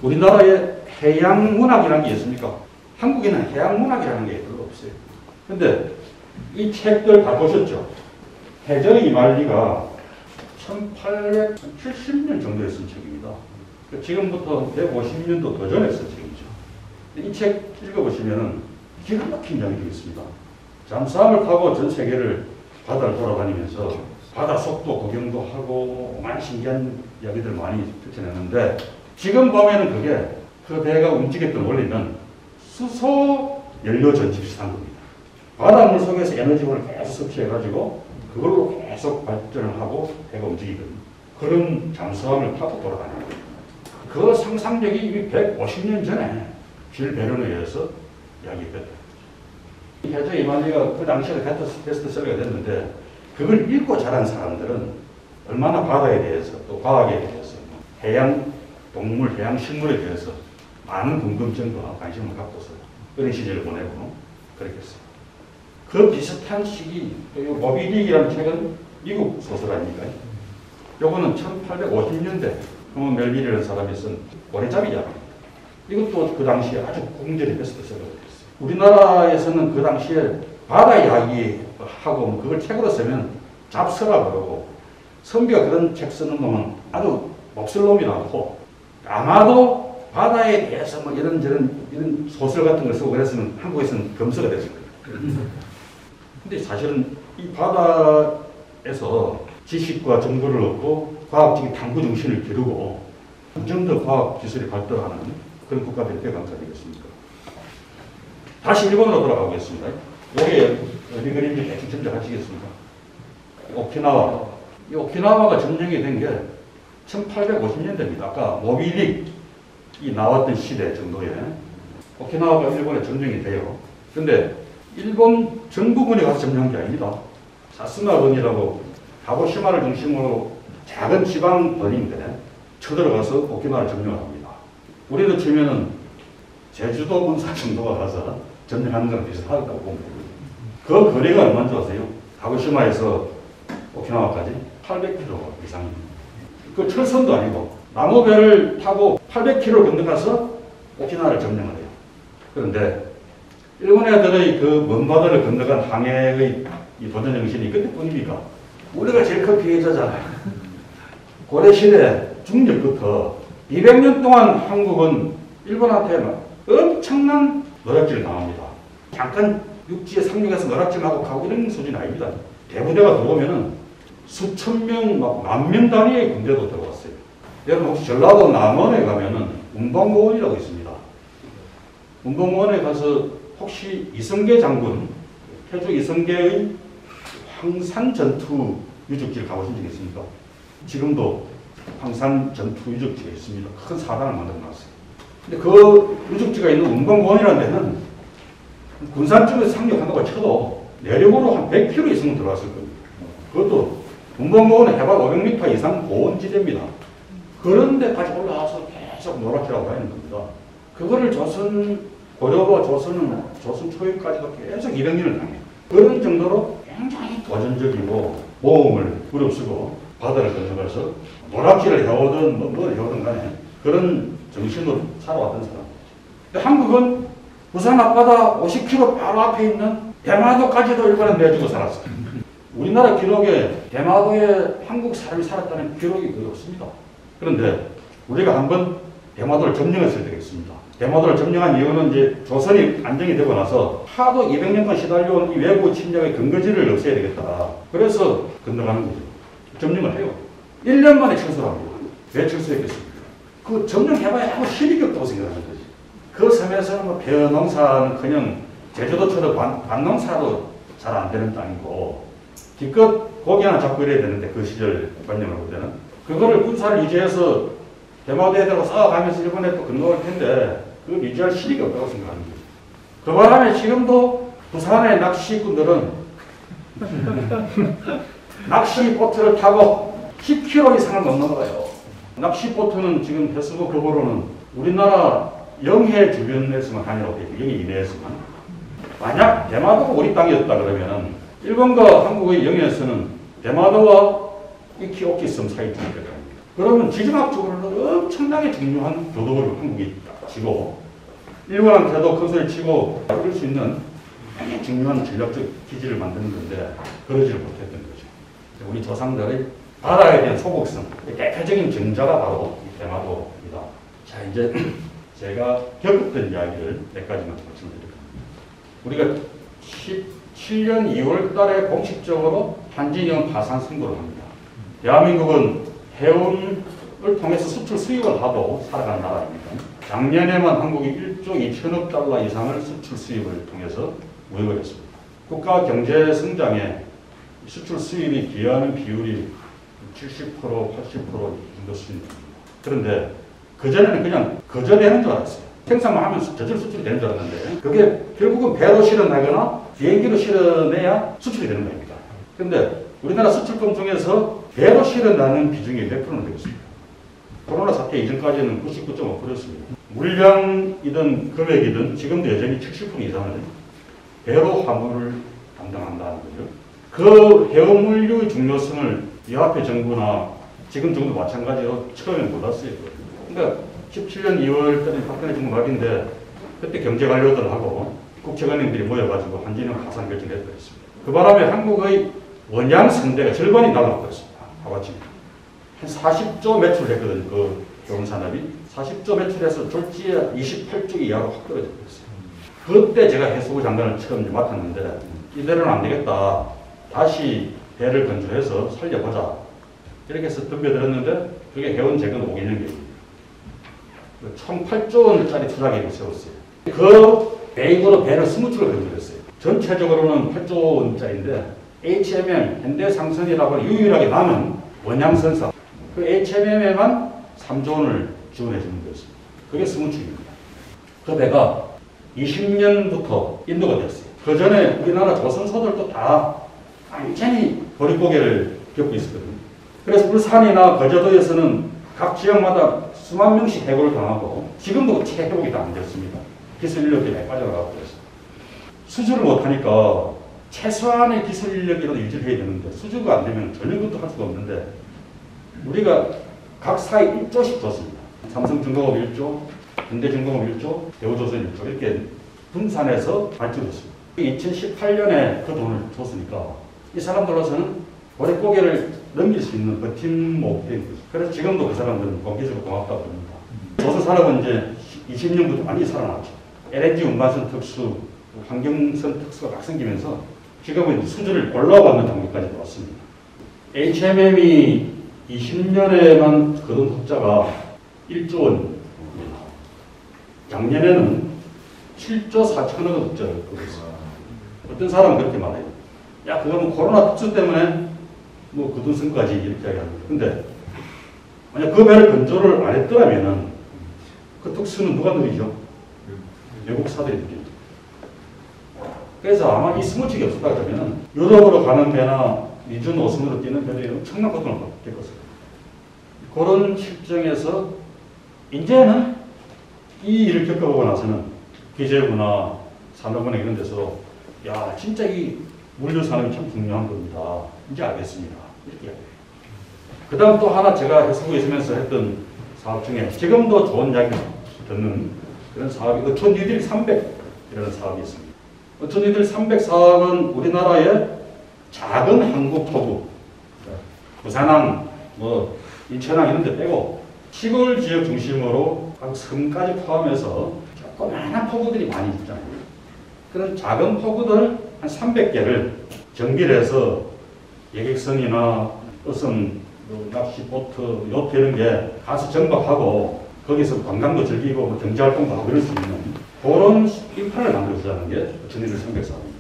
우리나라에 해양 문학이라는 게 있습니까? 한국에는 해양 문학이라는 게 별로 없어요. 근데 이 책들 다 보셨죠? 해저의 이말리가 1870년 정도에 쓴 책입니다. 지금부터 150년도 더 전에 쓴 책이죠. 이 책 읽어보시면 기가 막힌 이야기가 있습니다. 잠수함을 타고 전 세계를 바다를 돌아다니면서 바다 속도 구경도 하고 많이 신기한 이야기들 많이 펼쳐냈는데 지금 보면은 그게 그 배가 움직였던 원리는 수소 연료 전지 비슷한 겁니다. 바닷물 속에서 에너지원을 계속 섭취해가지고 그걸로 계속 발전을 하고 배가 움직이거든요. 그런 잠수함을 타고 돌아다니는 거예요. 그 상상력이 이미 150년 전에 질 베른에 의해서 이야기했다. 해저 이말리가 그 당시에 베스트셀러가 됐는데 그걸 읽고 자란 사람들은 얼마나 바다에 대해서 또 과학에 대해서 해양 동물, 해양 식물에 대해서 많은 궁금증과 관심을 갖고서 어린 시절을 보내고 그랬겠어요. 그 비슷한 시기, 모비딕이라는 책은 미국 소설 아닙니까? 요거는 1850년대 멜빌이라는 사람이 쓴 고래잡이 이야기입니다. 이것도 그 당시에 아주 공전의 베스트셀러가 됐어요. 우리나라에서는 그 당시에 바다 이야기하고 그걸 책으로 쓰면 잡서라 그러고 선비가 그런 책 쓰는 놈은 아주 몹쓸 놈이라고 아마도 바다에 대해서 뭐 이런 소설 같은 걸 쓰고 그랬으면 한국에서는 검서가 됐을 거예요. 근데 사실은 이 바다에서 지식과 정보를 얻고 과학적인 탐구 정신을 기르고 점점 더 과학 기술이 발달하는 그런 국가들이 되어간 거 아니겠습니까? 다시 일본으로 돌아가보겠습니다. 여기 어디 그림인지 대충 짐작하시겠습니까? 오키나와. 이 오키나와가 점령이 된 게 1850년대입니다. 아까 모비딕이 나왔던 시대 정도에 오키나와가 일본에 점령이 돼요. 근데 일본 정부군이 가서 점령한 게 아닙니다. 사스마군이라고 가고시마를 중심으로 작은 지방권인데 쳐들어가서 오키나와를 점령을 합니다. 우리도 치면은 제주도 군사 정도가 가서 점령하는 거랑 비슷하다고 보면 됩니다. 그 거리가 얼마인지 아세요? 가고시마에서 오키나와까지 800km 이상입니다. 그 철선도 아니고 나무배를 타고 800km 건너가서 오키나와를 점령을 해요. 그런데 일본 애들의 그 먼 바다를 건너간 항해의 이 도전 정신이 그때뿐입니까? 우리가 제일 큰 피해자잖아요. 고려시대 중력부터 200년 동안 한국은 일본한테 엄청난 노략질을 당합니다. 잠깐 육지에 상륙해서 노략질하고 가고 이런 수준이 아닙니다. 대부대가 들어오면은 수천 명, 만 명 단위의 군대도 들어왔어요. 여러분 혹시 전라도 남원에 가면은 운봉고원이라고 있습니다. 운봉고원에 가서 혹시 이성계 장군, 태조 이성계의 황산 전투 유적지를 가보신 적 있습니까? 지금도 황산 전투 유적지가 있습니다. 큰 사당을 만들어 놨어요. 근데 그 유적지가 있는 운봉고원이라는 데는 군산 쪽에서 상륙한다고 쳐도 내륙으로 한 100km 이상 들어왔을 겁니다. 그것도 운봉고원은 해발 500m 이상 고원지대입니다. 그런 데까지 올라와서 계속 노랗게라고 다니는 겁니다. 그거를 고려와 조선 초기까지도 계속 200년을 당해요. 그런 정도로 굉장히 도전적이고 모험을 무릅쓰고 바다를 건너가서 노랗기를 해오든 뭐 해오든 간에 그런 정신으로 살아왔던 사람. 근데 한국은 부산 앞바다 50km 바로 앞에 있는 대마도까지도 일본에 내주고 살았어요. 우리나라 기록에 대마도에 한국 사람이 살았다는 기록이 거의 없습니다. 그런데 우리가 한번 대마도를 점령했을 때가 있습니다. 대마도를 점령한 이유는 이제 조선이 안정이 되고 나서 하도 200년간 시달려온 이 외부 침략의 근거지를 없애야 되겠다. 그래서 건너가는 거죠. 점령을 해요. 1년 만에 철수합니다. 왜 철수했겠습니까? 그 점령해봐야 아무 실익이 없다고 생각하는 거지. 그 섬에서는 뭐 벼농사는 그냥 제주도처럼 반농사도 잘 안 되는 땅이고 기껏 고기 하나 잡고 이래야 되는데 그 시절 관념을 볼 때는 그거를 군사를 유지해서 대마도에다가 쌓아가면서 일본에 또 건너올 텐데 그걸 유지할 실익이 없다고 생각하는 거죠. 그 바람에 지금도 부산의 낚시꾼들은 낚시보트를 타고 10km 이상을 못 넘어가요. 낚시보트는 지금 해수부 법으로는 우리나라 영해 주변에서만 다니라고 되어 있고 영해 이내에서만. 만약 대마도가 우리 땅이었다 그러면 일본과 한국의 영해에서는 대마도와 이키오키 섬 사이쯤이거든요. 그러면 지정학적으로는 엄청나게 중요한 교도를 한국이 지고 일본한테도 큰 소리 치고 이룰 수 있는 굉장히 중요한 전략적 기지를 만드는 건데 그러지를 못했던 거죠. 우리 조상들의 바다에 대한 소극성, 대표적인 증자가 바로 이 대마도입니다. 자, 이제 제가 겪었던 이야기를 몇 가지만 말씀드릴게요. 우리가 17년 2월 달에 공식적으로 한진영 파산 선고를 합니다. 대한민국은 해운을 통해서 수출 수입을 하고 살아가는 나라입니다. 작년에만 한국이 1조 2천억 달러 이상을 수출 수입을 통해서 무역을 했습니다. 국가 경제 성장에 수출 수입이 기여하는 비율이 70%, 80% 정도 수준입니다. 그런데 그전에는 그냥 거저되는 줄 알았어요. 생산만 하면 저절 수출이 되는 줄 알았는데 그게 결국은 배로 실어내거나 비행기로 실어내야 수출이 되는 겁니다. 그런데 우리나라 수출품 중에서 배로 실어내는 비중이 몇 프로나 되겠습니까? 코로나 사태 이전까지는 99.5%였습니다. 물량이든 금액이든 지금도 여전히 70% 이상을 배로 화물을 담당한다는 거죠. 그 해운물류의 중요성을 이 앞에 정부나 지금 정부도 마찬가지로 처음에 몰랐어요. 그러니까 17년 2월 달에 박근혜 정부 말인데 그때 경제관료들하고 국채은행들이 모여가지고 한진영 파산 결정을 해버렸습니다. 그 바람에 한국의 원양 선대가 절반이 날아버렸습니다. 하와치 한 40조 매출했거든요. 그 해운 산업이 40조 매출해서 졸지에 28조 이하로 확 떨어져 버렸어요. 그때 제가 해수부 장관을 처음 맡았는데 이대로는 안 되겠다. 다시 배를 건조해서 살려보자. 이렇게 해서 덤벼들었는데 그게 해운 재건 5개년 계획입니다. 총 8조 원짜리 투자 계획을 세웠어요. 그 계획으로 배를 20척을 건조했어요. 전체적으로는 8조 원짜리인데 HMM, 현대상선이라고 유일하게 남은 원양선사 그 HMM에만 3조 원을 지원해 주는 거였습니다. 그게 20척입니다. 그 배가 20년부터 인도가 됐어요. 그 전에 우리나라 조선소들도 다 완전히 보릿고개를 겪고 있었거든요. 그래서 울산이나 거제도에서는 각 지역마다 수만 명씩 해고를 당하고 지금도 채 회복이 다 안 됐습니다. 기술 인력들이 빠져나가고 그래서 수주를 못하니까 최소한의 기술 인력이라도 유지를 해야 되는데 수주가 안 되면 전혀 그것도 할 수가 없는데 우리가 각 사에 1조씩 줬습니다. 삼성중공업 1조, 현대중공업 1조, 대우조선 1조 이렇게 분산해서 발주했습니다. 2018년에 그 돈을 줬으니까 이 사람들로서는 보릿고개를 넘길 수 있는 버팀목이 된 거죠. 그래서 지금도 그 사람들은 공기적으로 고맙다고 합니다. 조선 산업은 이제 20년부터 많이 살아났죠. LNG 운반선 특수, 환경선 특수가 막 생기면서 지금은 수주를 골라받는 단계까지 왔습니다. HMM이 20년에만 거둔 흑자가 1조 원입니다. 작년에는 7조 4천억 흑자를 거뒀어요. 어떤 사람은 그렇게 말해요. 야, 그거는 코로나 특수 때문에 뭐 거둔 성과지 이렇게 이야기합니다. 근데 만약 그 배를 건조를 안 했더라면은 그 특수는 누가 누리죠? 외국사들이 누리죠. 그래서 아마 이 스무치가 없었다 그러면은 유럽으로 가는 배나 미준 오선으로 뛰는 배들이 엄청난 고통을 겪었어요. 그런 실정에서 이제는 이 일을 겪어보고 나서는 기재부나 산업은행 이런 데서 야, 진짜 이 물류 산업이 참 중요한 겁니다. 이제 알겠습니다. 이렇게 이야기해요. 그 다음 또 하나 제가 해수부에 있으면서 했던 사업 중에 지금도 좋은 이야기 듣는 그런 사업이 어촌 뉴딜 300이라는 사업이 있습니다. 어촌 뉴딜 300 사업은 우리나라의 작은 항구 포구, 부산항, 뭐 인천항 이런 데 빼고 시골 지역 중심으로 각 섬까지 포함해서 조그마한 포구들이 많이 있잖아요. 그런 작은 포구들 한 300개를 정비를 해서 예객선이나 어선, 낚시, 보트, 요트 이런 게 가서 정박하고 거기서 관광도 즐기고 뭐 경제활동도 하고 이럴 수 있는 그런 인프라를 만들어주자는 게 전일을 300사업입니다.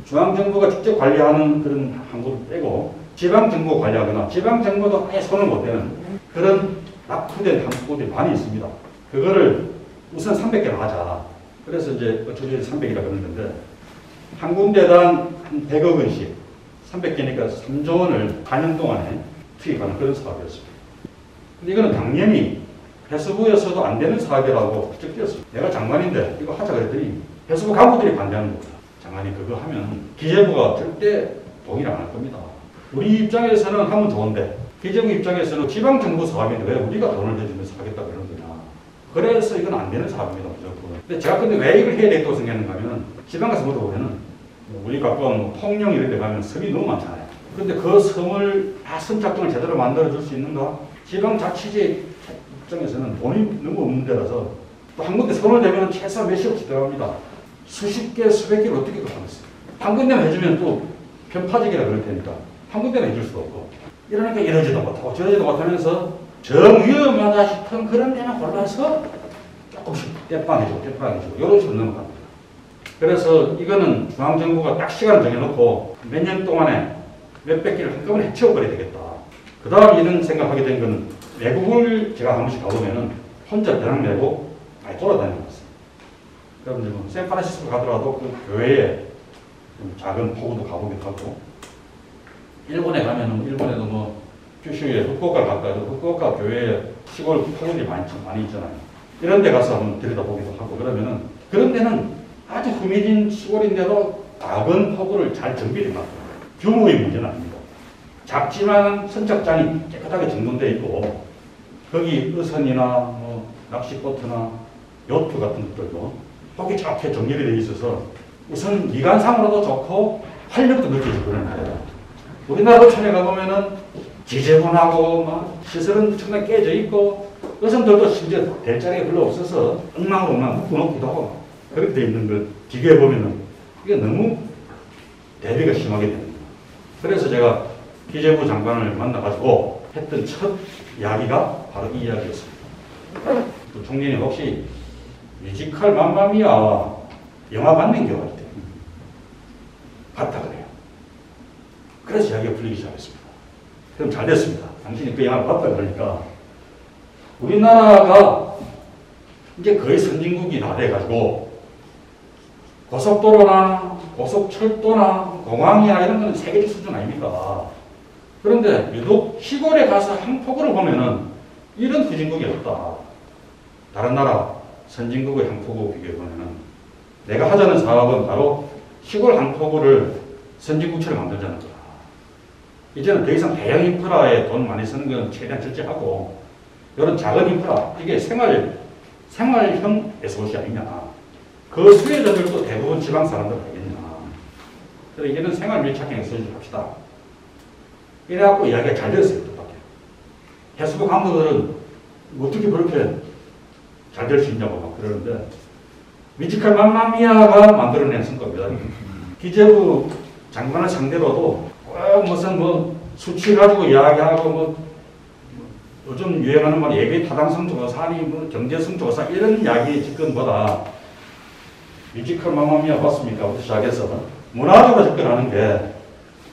중앙정부가 직접 관리하는 그런 항구를 빼고 지방정부가 관리하거나 지방정부도 아예 손을 못 대는 그런 낙후된 항구들이 많이 있습니다. 그거를 우선 300개로 하자. 그래서 이제 전일을 300이라고 그러는데 한 군데당 한 100억 원씩 300개니까 3조 원을 4년 동안에 투입하는 그런 사업이었습니다. 근데 이거는 당연히 해수부에서도 안 되는 사업이라고 적었습니다. 내가 장관인데 이거 하자 그랬더니 해수부 간부들이 반대하는 겁니다. 장관이 그거 하면 기재부가 절대 동의를 안 할 겁니다. 우리 입장에서는 하면 좋은데 기재부 입장에서는 지방정부 사업인데 왜 우리가 돈을 내주면서 하겠다고 그러는 거냐. 그래서 이건 안 되는 사업입니다, 무조건. 근데 제가 근데 왜 이걸 해야 되겠다고 생각했는가 하면, 지방 가서 물어보면은, 우리 가까운 통영 이런 데 가면 섬이 너무 많잖아요. 근데 그 섬을 다 선착장을 제대로 만들어줄 수 있는가? 지방자치제 입장에서는 돈이 너무 없는 데라서, 또 한 군데 손을 대면 최소한 몇십억씩 들어갑니다. 수십 개, 수백 개를 어떻게 하겠어요? 한 군데만 해주면 또 편파적이라 그럴 테니까, 한 군데만 해줄 수도 없고. 이러니까 이러지도 못하고 저러지도 못하면서 정 위험하다 싶은 그런 데만 골라서 조금씩 떼빵해주고 이런 식으로 넘어갑니다. 그래서 이거는 중앙정부가 딱 시간을 정해놓고 몇 년 동안에 몇백 개를 한꺼번에 해치워버려야 되겠다. 그 다음 이런 생각하게 된 거는, 외국을 제가 한 번씩 가보면은 혼자 배낭 메고 많이 돌아다니는 것 같습니다. 그럼 이제 뭐 샌프란시스코 가더라도 그 교회에 좀 작은 포구도 가보기도 하고, 일본에 가면은 일본에도 뭐 규슈에 후쿠오카 가까이도 후쿠오카 교회에 시골 포구들이 많이 있잖아요. 이런 데 가서 한번 들여다보기도 하고, 그러면은 그런 데는 아주 후미진 시골인데도 작은 포구를 잘 정비해 놨어요. 규모의 문제는 아닙니다. 작지만 선착장이 깨끗하게 정돈되어 있고, 거기 어선이나 뭐 낚시보트나 요트 같은 것들도 거기 좋게 정렬이 되어 있어서 우선 미관상으로도 좋고 활력도 느껴지고 그러는 거예요. 우리나라 촌에 가보면은 지저분하고 막 시설은 엄청나게 깨져 있고, 어선들도 심지어 될 자리가 별로 없어서 엉망으로 묶어놓기도 하고 그렇게 되어 있는 걸 비교해보면은 이게 너무 대비가 심하게 됩니다. 그래서 제가 기재부 장관을 만나가지고 했던 첫 이야기가 바로 이 이야기였습니다. 또 총리님 혹시 뮤지컬 맘마미아 영화 봤는 경우가 있대요. 봤다 그래요. 그래서 이야기가 풀리기 시작했습니다. 그럼 잘 됐습니다. 당신이 그 영화를 봤다 그러니까 우리나라가 이제 거의 선진국이 다 돼가지고 고속도로나 고속철도나 공항이나 이런 건 세계적 수준 아닙니까? 그런데 유독 시골에 가서 항포구를 보면은 이런 후진국이 없다. 다른 나라 선진국의 항포구 비교해보면은 내가 하자는 사업은 바로 시골 항포구를 선진국처럼 만들자는 거다. 이제는 더 이상 대형 인프라에 돈 많이 쓰는 건 최대한 절제하고 이런 작은 인프라, 이게 생활형 SOC 아니냐. 그 수혜자들도 대부분 지방 사람들 아니겠냐. 그래서 이제는 생활 밀착형 SOC 합시다. 이래갖고 이야기가 잘 됐어요. 뜻밖에. 해수부 강도들은 어떻게 그렇게 잘 될 수 있냐고 막 그러는데, 뮤지컬 맘마미아가 만들어낸 성과입니다. 기재부 장관을 상대로도 꼭 무슨 뭐 수치 가지고 이야기하고 뭐 요즘 유행하는 말 예비 타당성 조사니 뭐 경제성 조사 이런 이야기 접근보다 뮤지컬 맘마미아 봤습니까?부터 시작해서 문화적으로 접근하는 게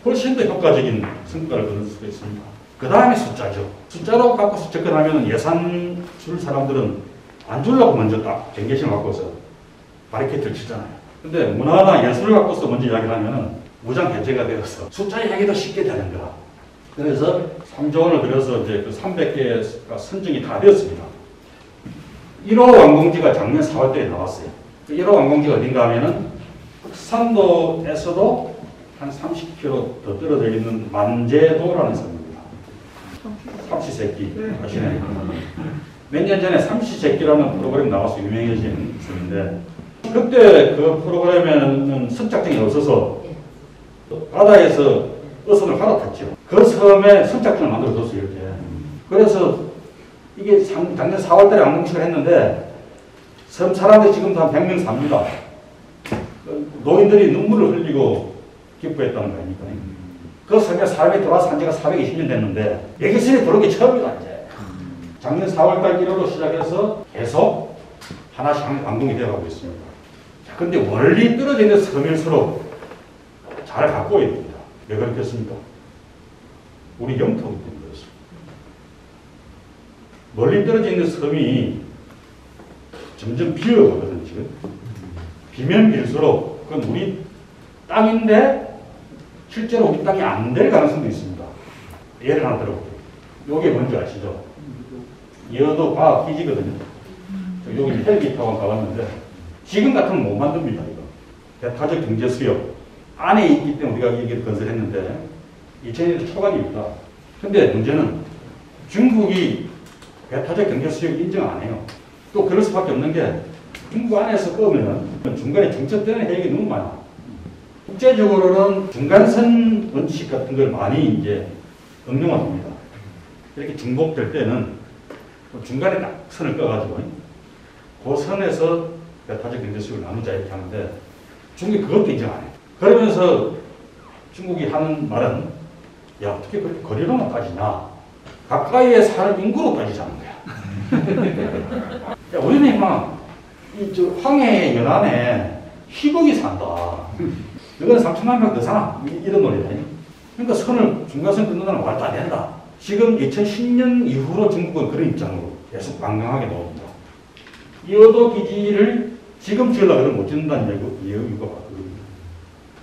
훨씬 더 효과적인 성과를 거둘 수가 있습니다. 그 다음에 숫자죠. 숫자로 갖고 접근하면 예산 줄 사람들은 안 주려고 먼저 딱 경계심을 갖고서 바리케이트를 치잖아요. 근데 문화나 예술을 갖고서 먼저 이야기를 하면은 무장 해제가 되어서 숫자 이야기도 쉽게 되는 거라. 그래서 3조 원을 들여서 이제 그 300개가 선정이 다 되었습니다. 1호 완공지가 작년 4월달에 나왔어요. 그 1호 완공지가 어딘가 하면은 흑산도에서도 한 30km 더 떨어져 있는 만제도라는 섬입니다. 삼시세끼 아시네. 몇 년 전에 삼시세끼라는 프로그램 나와서 유명해진 섬인데, 그때 그 프로그램에는 선착장이 없어서 바다에서 어선을 갈아탔죠. 그 섬에 선착장을 만들어줬어요, 이렇게. 그래서 이게 작년 4월달에 완공식을 했는데, 섬 사람들이 지금도 한 100명 삽니다. 노인들이 눈물을 흘리고 기뻐했다는 거 아닙니까? 그 섬에 사람이 들어와서 한 지가 420년 됐는데, 여기선이 들어오기 처음이다, 이제. 작년 4월달 1호로 시작해서 계속 하나씩 완공이 되어가고 있습니다. 자, 근데 멀리 떨어져 있는 섬일수록 잘 갖고 있습니다. 왜 그렇겠습니까? 우리 영토이기 때문에 그렇습니다. 멀리 떨어져 있는 섬이 점점 비어가거든요, 지금. 비면 빌수록 그건 우리 땅인데 실제로 우리 땅이 안 될 가능성도 있습니다. 예를 하나 들어볼게요. 요게 뭔지 아시죠? 여도 과학 기지거든요. 여기 헬기 타고 가봤는데 지금 같으면 못 만듭니다. 이거 대타적 경제 수요 안에 있기 때문에 우리가 여기를 건설했는데 2000년대 초반입니다. 근데 문제는 중국이 배타적 경제 수역을 인정 안 해요. 또 그럴 수밖에 없는 게 중국 안에서 끄면 중간에 중첩되는 해역이 너무 많아. 국제적으로는 중간선 원칙 같은 걸 많이 이제 응용합니다. 이렇게 중복될 때는 중간에 딱 선을 꺼가지고 그 선에서 배타적 경제 수역을 나누자 이렇게 하는데 중국이 그것도 인정 안 해. 그러면서 중국이 하는 말은 야 어떻게 그렇게 거리로만 따지냐. 가까이에 사는 인구로 따지자는 거야. 야, 우리는 막 저 황해 연안에 희곡이 산다. 너는 3천만 명 더 사나? 이런 논리다. 그러니까 선을 중간선 끊는다는 말도 안 된다. 지금 2010년 이후로 중국은 그런 입장으로 계속 강경하게 나옵니다. 이어도 기지를 지금 지으려고 그러면 못 짓는다는 이유가 맞거든요.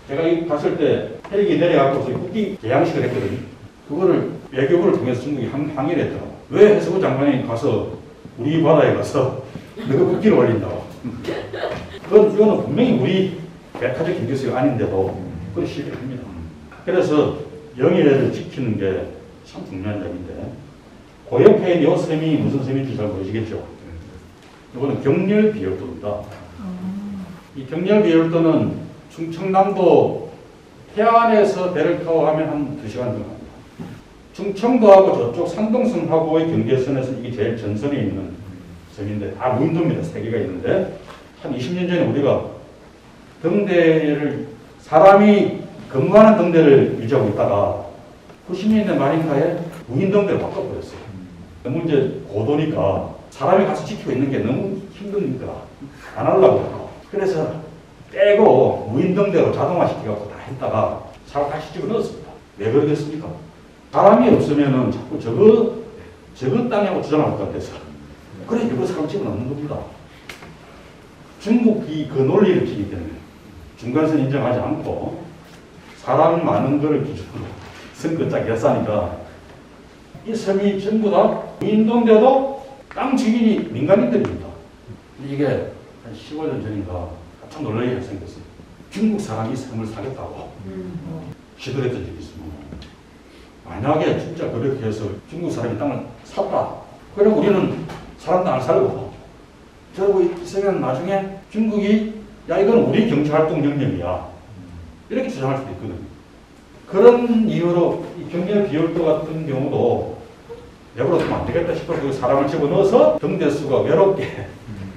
제가 이 갔을 때 헬기 내려가고서 국기 개양식을 했거든요. 그거를 외교부를 통해서 중국이 항의를 했더라고. 왜 해수부 장관이 가서 우리 바다에 가서 너가 국기를 올린다고. 이거는 분명히 우리 배타적 경제수역 아닌데도 그걸 시비를 합니다. 그래서 영해를 지키는 게 참 중요한 점인데 그 옆에 이 섬이 무슨 섬인지 잘 모르시겠죠? 이거는 경렬비열도입니다. 이 경렬비열도는 충청남도 해안에서 배를 타고 가면 한 2시간 정도 갑니다. 충청도하고 저쪽 산동섬하고의 경계선에서 이게 제일 전선에 있는 섬인데 다 무인도입니다. 3개가 있는데 한 20년 전에 우리가 등대를 사람이 근무하는 등대를 유지하고 있다가 90년대 말인가에 무인등대로 바꿔버렸어요. 너무 이제 고도니까 사람이 가서 지키고 있는 게 너무 힘드니까 안 하려고 하고 그래서 떼고 무인등대로 자동화시켜갖고 다 했다가 잘 다시 집어넣었습니다. 왜 그러겠습니까? 사람이 없으면은 자꾸 저거 땅이라고 주장할 것 같아서 그래 이거 사람 집어넣는 겁니다. 중국이 그 논리를 지기 때문에 중간선 인정하지 않고 사람 많은 거를 기준으로 선거짝 역사니까 이 섬이 전부 다 무인도인데도 땅 주인이 민간인들입니다. 이게 한 15년 전인가 깜짝 놀라게 생겼어요. 중국 사람이 섬을 사겠다고 시도했던 적이 있습니다. 만약에 진짜 그렇게 해서 중국 사람이 땅을 샀다. 그럼 우리는 사람도 안 살고 저러고 있으면 나중에 중국이 야 이건 우리 경제활동 영역이야 이렇게 주장할 수도 있거든요. 그런 이유로 이 경렬비열도 같은 경우도 내버려 두면 안 되겠다 싶어서 그 사람을 집어넣어서 등대수가 외롭게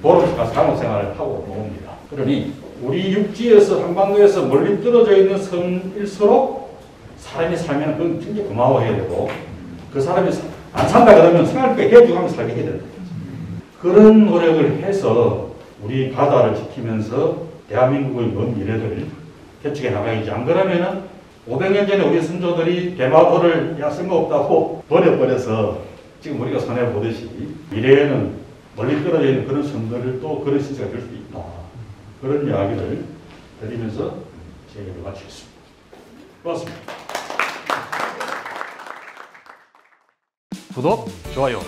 도로에 가서 간호생활을 하고 나옵니다. 그러니 우리 육지에서 한반도에서 멀리 떨어져 있는 섬일수록 사람이 살면 그건 굉장히 고마워해야 되고 그 사람이 안 산다 그러면 생활비에 해주면서 살게 해야 된다. 그런 노력을 해서 우리 바다를 지키면서 대한민국의 먼 미래를 개척해 나가야지. 안 그러면은 500년 전에 우리 선조들이 대마도를 야 쓸모없다고 버려버려서 지금 우리가 손해보듯이 미래에는 멀리 떨어져 있는 그런 섬들을 또 그런 시세가 될 수 있다. 그런 이야기를 드리면서 제 얘기를 마치겠습니다. 고맙습니다. 구독, 좋아요,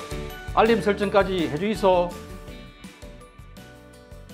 알림 설정까지 해주이소.